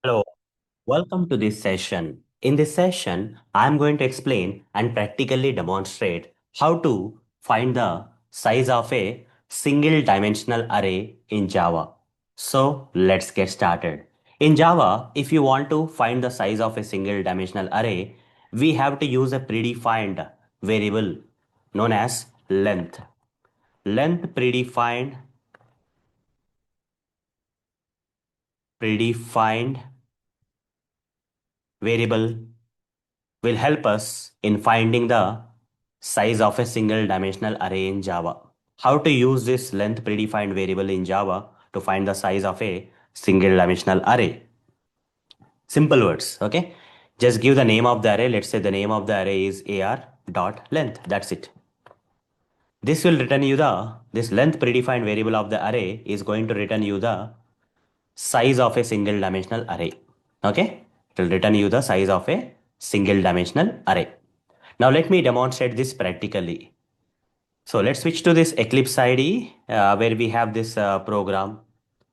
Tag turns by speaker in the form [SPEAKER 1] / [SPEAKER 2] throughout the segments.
[SPEAKER 1] Hello, welcome to this session. In this session, I'm going to explain and practically demonstrate how to find the size of a single dimensional array in Java. So let's get started. In Java, if you want to find the size of a single dimensional array, we have to use a predefined variable known as length. Length predefined variable will help us in finding the size of a single dimensional array in Java. How to use this length predefined variable in Java to find the size of a single dimensional array. Simple words, okay? Just give the name of the array. Let's say the name of the array is ar dot length. That's it. This will return you this length predefined variable of the array is going to return you the size of a single dimensional array. Okay? It will return you the size of a single dimensional array. Now let me demonstrate this practically. So let's switch to this Eclipse IDE where we have this program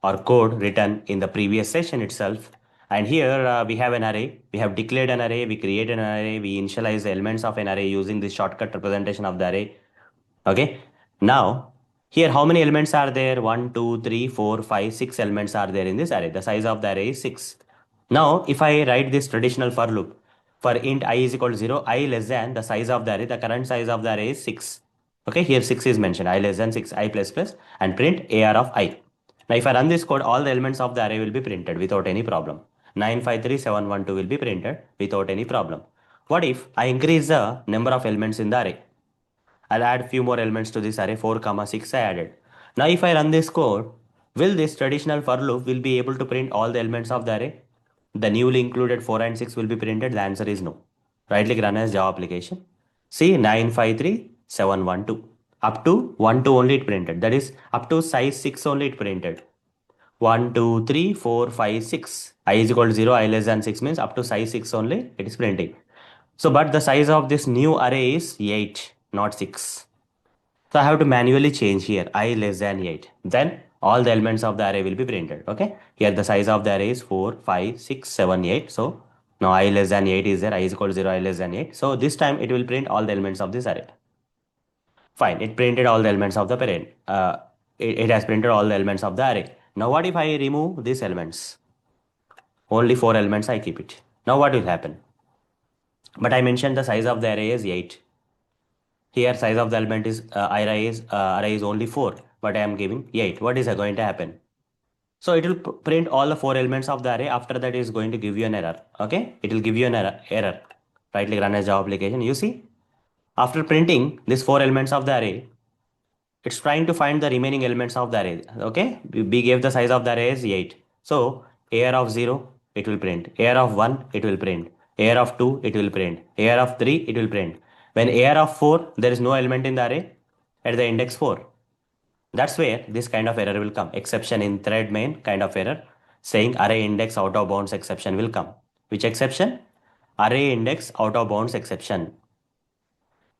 [SPEAKER 1] or code written in the previous session itself. And here we have an array. We have declared an array. We create an array. We initialize the elements of an array using this shortcut representation of the array. Okay. Now here how many elements are there? 1, 2, 3, 4, 5, 6 elements are there in this array. The size of the array is 6. Now if I write this traditional for loop for int I is equal to 0, I less than the size of the array, the current size of the array is 6. Okay, here 6 is mentioned, I less than 6, I plus plus, and print AR of I. Now if I run this code, all the elements of the array will be printed without any problem. 953712 will be printed without any problem. What if I increase the number of elements in the array? I'll add few more elements to this array, 4 comma 6 I added. Now if I run this code, will this traditional for loop will be able to print all the elements of the array? The newly included 4 and 6 will be printed. The answer is no. Right click run as Java application. See 953712. Up to 1 2 only it printed. That is up to size 6 only it printed. 1 2 3 4 5 6. I is equal to 0, I less than 6 means up to size 6 only it is printing. So but the size of this new array is 8, not 6. So I have to manually change here I less than 8. Then all the elements of the array will be printed. Okay. Here the size of the array is 4, 5, 6, 7, 8. So now I less than 8 is there. I is equal to 0, I less than 8. So this time it will print all the elements of this array. Fine. It printed all the elements of the parent. It has printed all the elements of the array. Now what if I remove these elements? Only 4 elements I keep it. Now what will happen? But I mentioned the size of the array is 8. Here size of the element is array is only 4, but I am giving 8. What is going to happen? So it will print all the 4 elements of the array. After that is going to give you an error. Okay, it will give you an error. Right click run as Java application. You see, after printing these 4 elements of the array, it's trying to find the remaining elements of the array. Okay, we gave the size of the array is 8. So AR of 0 it will print, AR of 1 it will print, AR of 2 it will print, AR of 3 it will print. When AR of 4 there is no element in the array at the index 4. That's where this kind of error will come. Exception in thread main kind of error saying array index out of bounds exception will come. Which exception? Array index out of bounds exception.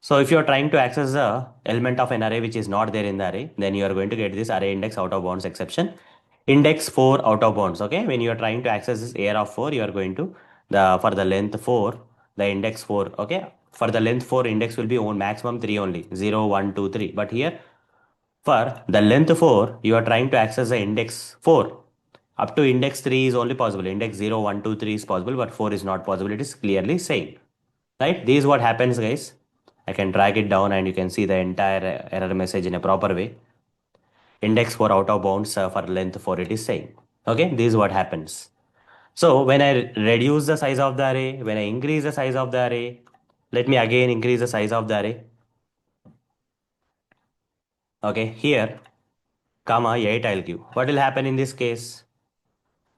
[SPEAKER 1] So if you are trying to access the element of an array which is not there in the array, then you are going to get this array index out of bounds exception. Index 4 out of bounds. Okay, when you are trying to access this AR of 4, you are going to for the length 4, the index 4. Okay, for the length 4 index will be on maximum 3 only, 0 1 2 3. But here for the length 4, you are trying to access the index 4. Up to index 3 is only possible. Index 0 1 2 3 is possible, but 4 is not possible. It is clearly saying. Right? This is what happens, guys. I can drag it down and you can see the entire error message in a proper way. Index 4 out of bounds for length 4 it is saying. Okay, this is what happens. So when I reduce the size of the array, when I increase the size of the array, let me again increase the size of the array. Okay, here, comma 8 I'll give. What will happen in this case?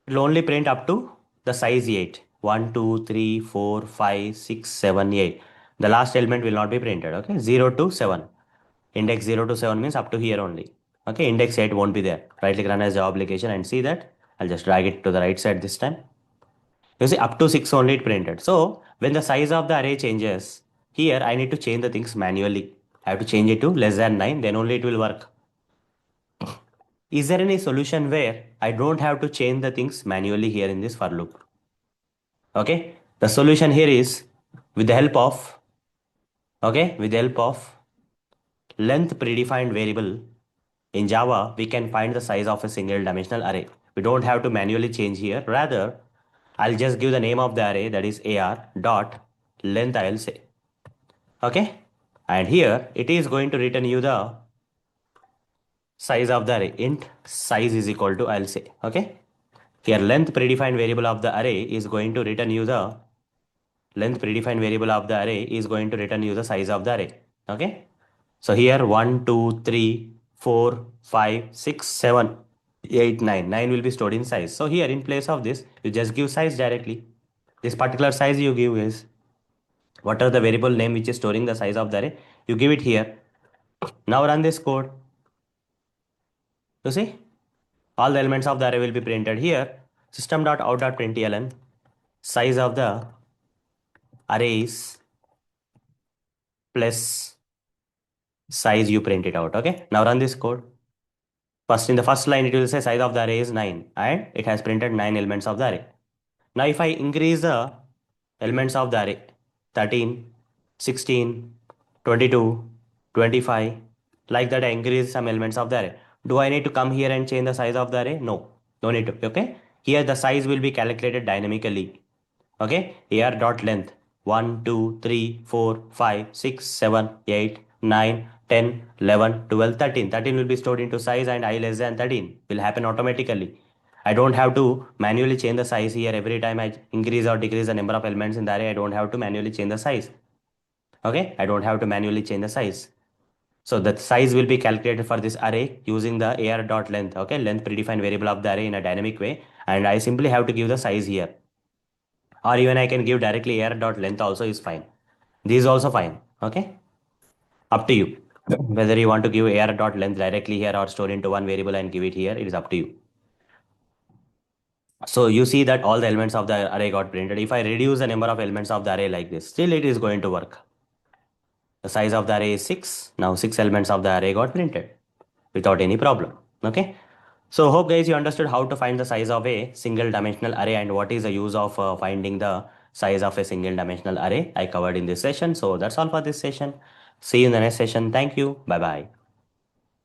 [SPEAKER 1] It will only print up to the size 8. 1, 2, 3, 4, 5, 6, 7, 8. The last element will not be printed. Okay, 0 to 7. Index 0 to 7 means up to here only. Okay, index 8 won't be there. Right click run as Java application and see that. I'll just drag it to the right side this time. You see up to 6 only it printed. So when the size of the array changes, here I need to change the things manually. I have to change it to less than 9, then only it will work. Is there any solution where I don't have to change the things manually here in this for loop? Okay, the solution here is with the help of, okay, with the help of length predefined variable in Java, we can find the size of a single dimensional array. We don't have to manually change here. Rather, I'll just give the name of the array, that is AR dot length, I'll say. Okay. And here it is going to return you the size of the array. Int size is equal to, I'll say. Okay. Here length predefined variable of the array is going to return you the length predefined variable of the array is going to return you the size of the array. Okay. So here 1, 2, 3, 4, 5, 6, 7, 8, 9. 9 will be stored in size. So here in place of this, you just give size directly. This particular size you give is what are the variable name which is storing the size of the array. You give it here. Now run this code. You see, all the elements of the array will be printed here. System.out.println size of the array is plus size you print it out. Okay. Now run this code. First, in the first line, it will say size of the array is 9 and it has printed 9 elements of the array. Now, if I increase the elements of the array 13, 16, 22, 25, like that, I increase some elements of the array. Do I need to come here and change the size of the array? No, no need to. Okay. Here, the size will be calculated dynamically. Okay, AR dot length 1, 2, 3, 4, 5, 6, 7, 8, 9, 10, 11, 12, 13. 13 will be stored into size and I less than 13 will happen automatically. I don't have to manually change the size here every time I increase or decrease the number of elements in the array. I don't have to manually change the size. Okay, I don't have to manually change the size. So the size will be calculated for this array using the AR dot length. Okay, length predefined variable of the array in a dynamic way. And I simply have to give the size here. Or even I can give directly AR dot length also is fine. This is also fine. Okay, up to you. Whether you want to give AR dot length directly here or store into one variable and give it here, it is up to you. So you see that all the elements of the array got printed. If I reduce the number of elements of the array like this, still it is going to work. The size of the array is 6. Now 6 elements of the array got printed without any problem. Okay. So hope guys you understood how to find the size of a single dimensional array and what is the use of finding the size of a single dimensional array I covered in this session. So that's all for this session. See you in the next session. Thank you. Bye bye.